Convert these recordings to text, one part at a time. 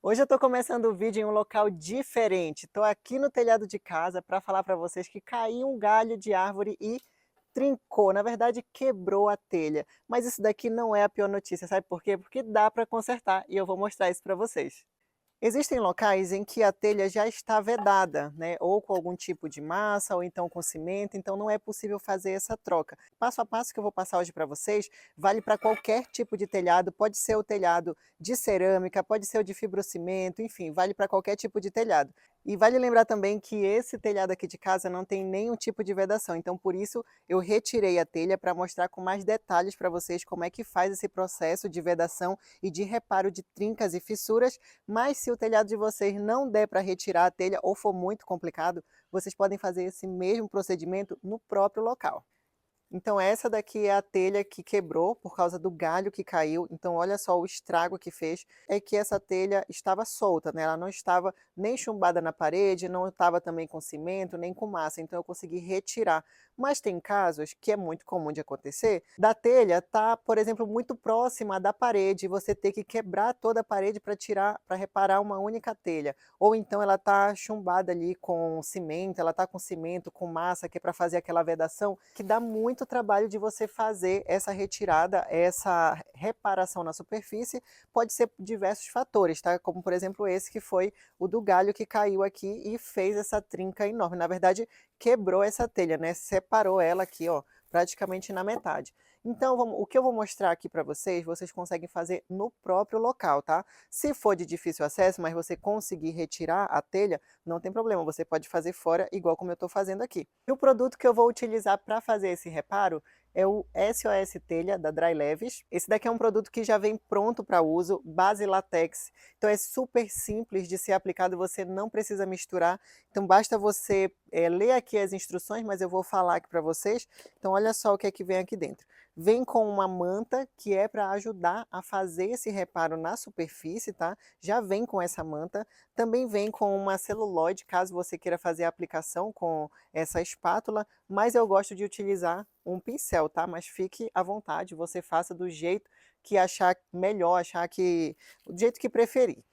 Hoje eu estou começando o vídeo em um local diferente. Estou aqui no telhado de casa para falar para vocês que caiu um galho de árvore e trincou, na verdade quebrou a telha. Mas isso daqui não é a pior notícia, sabe por quê? Porque dá para consertar e eu vou mostrar isso para vocês. Existem locais em que a telha já está vedada, né? Ou com algum tipo de massa, ou então com cimento, então não é possível fazer essa troca. Passo a passo que eu vou passar hoje para vocês, vale para qualquer tipo de telhado, pode ser o telhado de cerâmica, pode ser o de fibrocimento, enfim, vale para qualquer tipo de telhado. E vale lembrar também que esse telhado aqui de casa não tem nenhum tipo de vedação, então por isso eu retirei a telha para mostrar com mais detalhes para vocês como é que faz esse processo de vedação e de reparo de trincas e fissuras, mas se o telhado de vocês não der para retirar a telha ou for muito complicado, vocês podem fazer esse mesmo procedimento no próprio local. Então essa daqui é a telha que quebrou por causa do galho que caiu, então olha só o estrago que fez, é que essa telha estava solta, né, ela não estava nem chumbada na parede, não estava também com cimento, nem com massa, então eu consegui retirar. Mas tem casos, que é muito comum de acontecer, da telha tá, por exemplo, muito próxima da parede, e você ter que quebrar toda a parede para tirar, para reparar uma única telha. Ou então ela tá chumbada ali com cimento, ela tá com cimento, com massa, que é para fazer aquela vedação, que dá muito trabalho de você fazer essa retirada, essa reparação na superfície, pode ser por diversos fatores, tá? Como por exemplo esse que foi o do galho que caiu aqui e fez essa trinca enorme. Na verdade, quebrou essa telha, né? Separou ela aqui, ó, praticamente na metade. Então, o que eu vou mostrar aqui para vocês, vocês conseguem fazer no próprio local, tá? Se for de difícil acesso, mas você conseguir retirar a telha, não tem problema, você pode fazer fora, igual como eu estou fazendo aqui. E o produto que eu vou utilizar para fazer esse reparo é o SOS Telha, da Dry Leves. Esse daqui é um produto que já vem pronto para uso, base látex. Então é super simples de ser aplicado, você não precisa misturar. Então basta você ler aqui as instruções, mas eu vou falar aqui para vocês. Então olha só o que é que vem aqui dentro. Vem com uma manta que é para ajudar a fazer esse reparo na superfície, tá? Já vem com essa manta. Também vem com uma celulose, caso você queira fazer a aplicação com essa espátula, mas eu gosto de utilizar um pincel, tá? Mas fique à vontade, você faça do jeito que achar melhor, do jeito que preferir.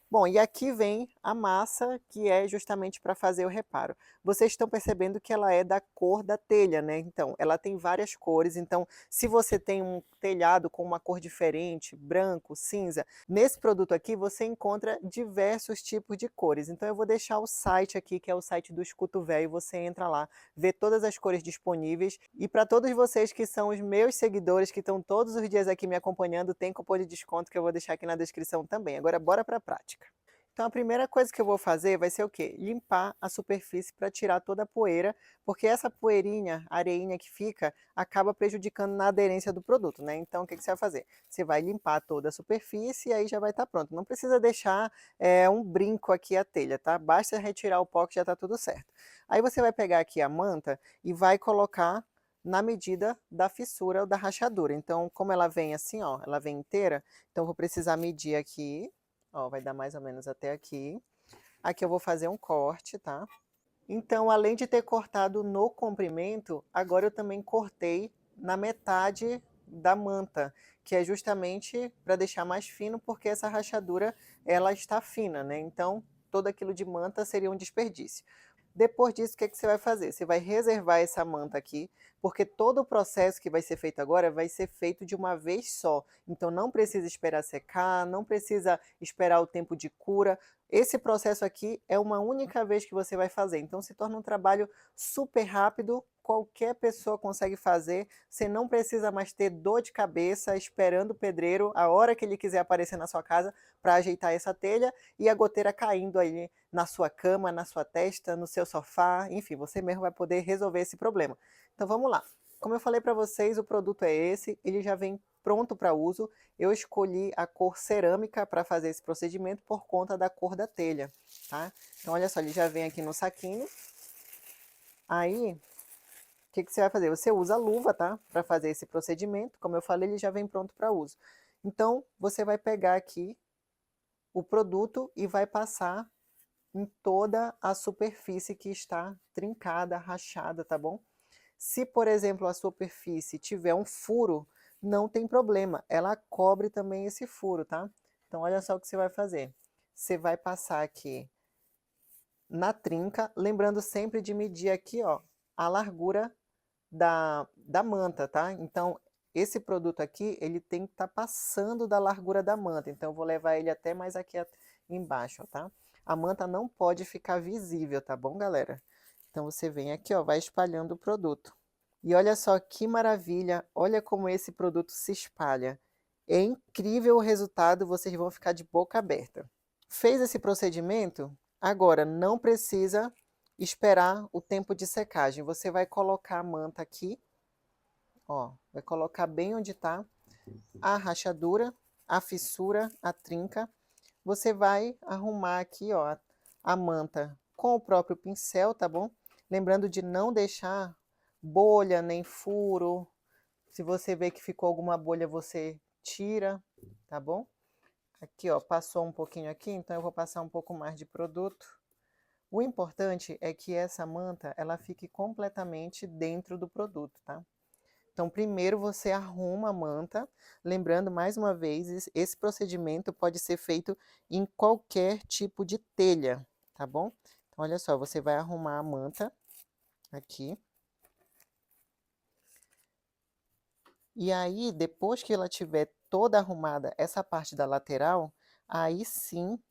Bom, e aqui vem a massa, que é justamente para fazer o reparo. Vocês estão percebendo que ela é da cor da telha, né? Então, ela tem várias cores, então se você tem um telhado com uma cor diferente, branco, cinza, nesse produto aqui você encontra diversos tipos de cores. Então eu vou deixar o site aqui, que é o site do Escuto Velho, você entra lá, vê todas as cores disponíveis. E para todos vocês que são os meus seguidores, que estão todos os dias aqui me acompanhando, tem cupom de desconto que eu vou deixar aqui na descrição também. Agora bora para a prática. Então a primeira coisa que eu vou fazer vai ser o quê? Limpar a superfície para tirar toda a poeira, porque essa poeirinha, areinha que fica, acaba prejudicando na aderência do produto, né? Então o que você vai fazer? Você vai limpar toda a superfície e aí já vai estar pronto. Não precisa deixar um brinco aqui a telha, tá? Basta retirar o pó que já está tudo certo. Aí você vai pegar aqui a manta e vai colocar na medida da fissura ou da rachadura. Então, como ela vem assim, ó, ela vem inteira, então eu vou precisar medir aqui. Ó, vai dar mais ou menos até aqui. Aqui eu vou fazer um corte, tá? Então, além de ter cortado no comprimento, agora eu também cortei na metade da manta, que é justamente para deixar mais fino, porque essa rachadura, ela está fina, né? Então, todo aquilo de manta seria um desperdício. Depois disso, o que é que você vai fazer? Você vai reservar essa manta aqui, porque todo o processo que vai ser feito agora vai ser feito de uma vez só. Então não precisa esperar secar, não precisa esperar o tempo de cura. Esse processo aqui é uma única vez que você vai fazer. Então se torna um trabalho super rápido, qualquer pessoa consegue fazer. Você não precisa mais ter dor de cabeça esperando o pedreiro a hora que ele quiser aparecer na sua casa para ajeitar essa telha e a goteira caindo aí na sua cama, na sua testa, no seu sofá, enfim, você mesmo vai poder resolver esse problema. Então vamos lá. Como eu falei para vocês, o produto é esse, ele já vem pronto para uso. Eu escolhi a cor cerâmica para fazer esse procedimento por conta da cor da telha, tá? Então olha só, ele já vem aqui no saquinho. Aí, o que que você vai fazer? Você usa a luva, tá? Para fazer esse procedimento. Como eu falei, ele já vem pronto para uso. Então, você vai pegar aqui o produto e vai passar em toda a superfície que está trincada, rachada, tá bom? Se, por exemplo, a superfície tiver um furo, não tem problema, ela cobre também esse furo, tá? Então olha só o que você vai fazer. você vai passar aqui na trinca, lembrando sempre de medir aqui, ó, a largura da manta, tá? Então, esse produto aqui, ele tem que estar passando da largura da manta, então eu vou levar ele até mais aqui embaixo, ó, tá? A manta não pode ficar visível, tá bom, galera? Então, você vem aqui, ó, vai espalhando o produto. E olha só que maravilha, olha como esse produto se espalha. É incrível o resultado, vocês vão ficar de boca aberta. Fez esse procedimento? Agora, não precisa esperar o tempo de secagem. Você vai colocar a manta aqui, ó, vai colocar bem onde está a rachadura, a fissura, a trinca. Você vai arrumar aqui, ó, a manta com o próprio pincel, tá bom? Lembrando de não deixar bolha nem furo. Se você vê que ficou alguma bolha, você tira, tá bom? Aqui, ó, passou um pouquinho aqui, então eu vou passar um pouco mais de produto. O importante é que essa manta, ela fique completamente dentro do produto, tá? Então, primeiro você arruma a manta, lembrando mais uma vez, esse procedimento pode ser feito em qualquer tipo de telha, tá bom? Então, olha só, você vai arrumar a manta aqui. E aí, depois que ela tiver toda arrumada, essa parte da lateral, aí sim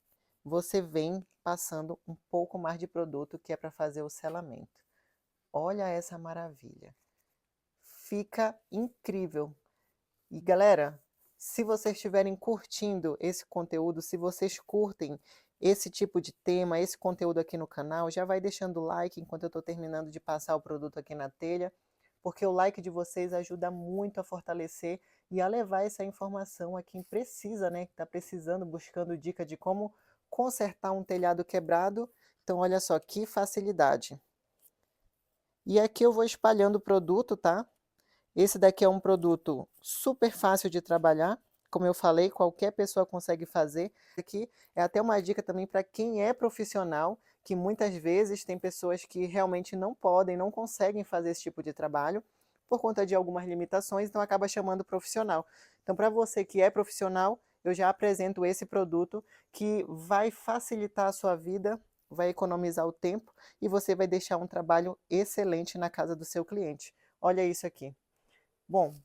você vem passando um pouco mais de produto que é para fazer o selamento. Olha essa maravilha. Fica incrível. E galera, se vocês estiverem curtindo esse conteúdo, se vocês curtem esse tipo de tema, esse conteúdo aqui no canal, já vai deixando o like enquanto eu estou terminando de passar o produto aqui na telha, porque o like de vocês ajuda muito a fortalecer e a levar essa informação a quem precisa, né? Que está precisando, buscando dica de como consertar um telhado quebrado. Então, olha só que facilidade. E aqui eu vou espalhando o produto, tá? Esse daqui é um produto super fácil de trabalhar. Como eu falei, qualquer pessoa consegue fazer. Aqui é até uma dica também para quem é profissional, que muitas vezes tem pessoas que realmente não podem, não conseguem fazer esse tipo de trabalho por conta de algumas limitações, então acaba chamando profissional. Então, para você que é profissional, eu já apresento esse produto que vai facilitar a sua vida, vai economizar o tempo e você vai deixar um trabalho excelente na casa do seu cliente. Olha isso aqui. Bom,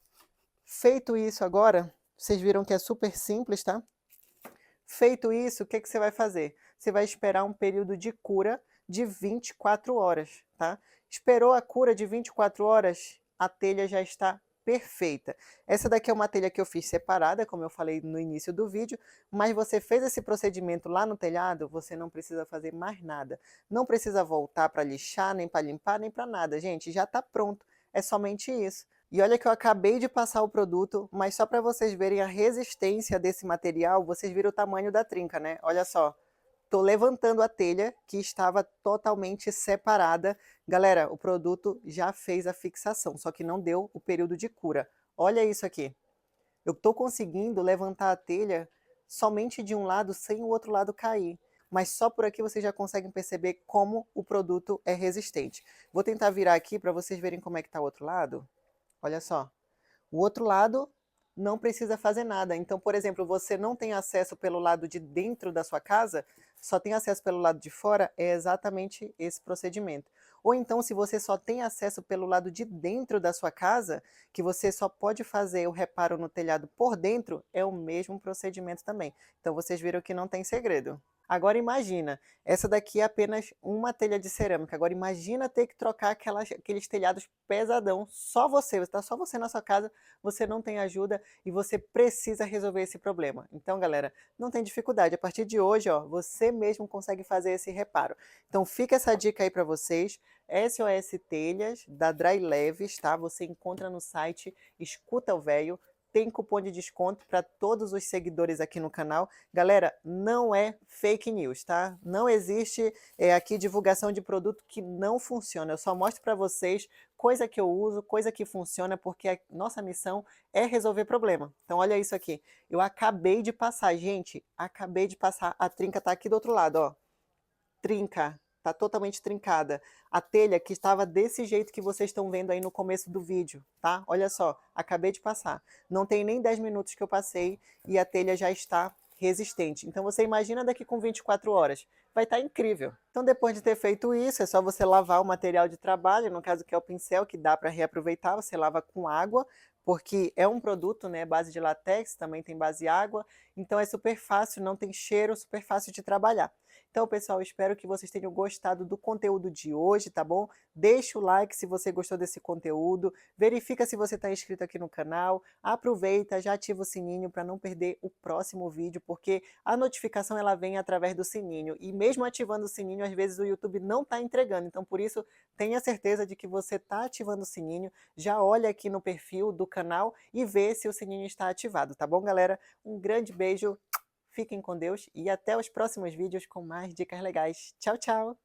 feito isso agora, vocês viram que é super simples, tá? Feito isso, o que você vai fazer? Você vai esperar um período de cura de 24 horas, tá? Esperou a cura de 24 horas, a telha já está perfeita. Essa daqui é uma telha que eu fiz separada, como eu falei no início do vídeo, mas você fez esse procedimento lá no telhado, você não precisa fazer mais nada. Não precisa voltar para lixar, nem para limpar, nem para nada, gente, já está pronto. É somente isso. E olha que eu acabei de passar o produto, mas só para vocês verem a resistência desse material, vocês viram o tamanho da trinca, né? Olha só, tô levantando a telha que estava totalmente separada. Galera, o produto já fez a fixação, só que não deu o período de cura. Olha isso aqui. Eu tô conseguindo levantar a telha somente de um lado sem o outro lado cair. Mas só por aqui vocês já conseguem perceber como o produto é resistente. Vou tentar virar aqui para vocês verem como é que tá o outro lado. Olha só, o outro lado não precisa fazer nada. Então, por exemplo, você não tem acesso pelo lado de dentro da sua casa, só tem acesso pelo lado de fora, é exatamente esse procedimento. Ou então, se você só tem acesso pelo lado de dentro da sua casa, que você só pode fazer o reparo no telhado por dentro, é o mesmo procedimento também. Então, vocês viram que não tem segredo. Agora imagina, essa daqui é apenas uma telha de cerâmica. Agora imagina ter que trocar aqueles telhados pesadão. Só você na sua casa, você não tem ajuda e você precisa resolver esse problema. Então, galera, não tem dificuldade. A partir de hoje, ó, você mesmo consegue fazer esse reparo. Então fica essa dica aí para vocês. SOS Telhas, da Dry Leves, tá? Você encontra no site Escuta o Véio. Tem cupom de desconto para todos os seguidores aqui no canal. Galera, não é fake news, tá? Não existe aqui divulgação de produto que não funciona. Eu só mostro para vocês coisa que eu uso, coisa que funciona, porque a nossa missão é resolver problema. Então olha isso aqui. Eu acabei de passar, gente, acabei de passar. A trinca tá aqui do outro lado, ó. Trinca, tá totalmente trincada. A telha que estava desse jeito que vocês estão vendo aí no começo do vídeo, tá? Olha só, acabei de passar. Não tem nem 10 minutos que eu passei e a telha já está resistente. Então você imagina daqui com 24 horas, vai estar incrível. Então depois de ter feito isso, é só você lavar o material de trabalho, no caso que é o pincel, que dá para reaproveitar, você lava com água, porque é um produto, né, base de látex, também tem base água, então é super fácil, não tem cheiro, super fácil de trabalhar. Então, pessoal, espero que vocês tenham gostado do conteúdo de hoje, tá bom? Deixa o like se você gostou desse conteúdo, verifica se você está inscrito aqui no canal, aproveita, já ativa o sininho para não perder o próximo vídeo, porque a notificação ela vem através do sininho, e mesmo ativando o sininho, às vezes o YouTube não está entregando, então por isso tenha certeza de que você está ativando o sininho, já olha aqui no perfil do canal e vê se o sininho está ativado, tá bom, galera? Um grande beijo, fiquem com Deus e até os próximos vídeos com mais dicas legais. Tchau, tchau!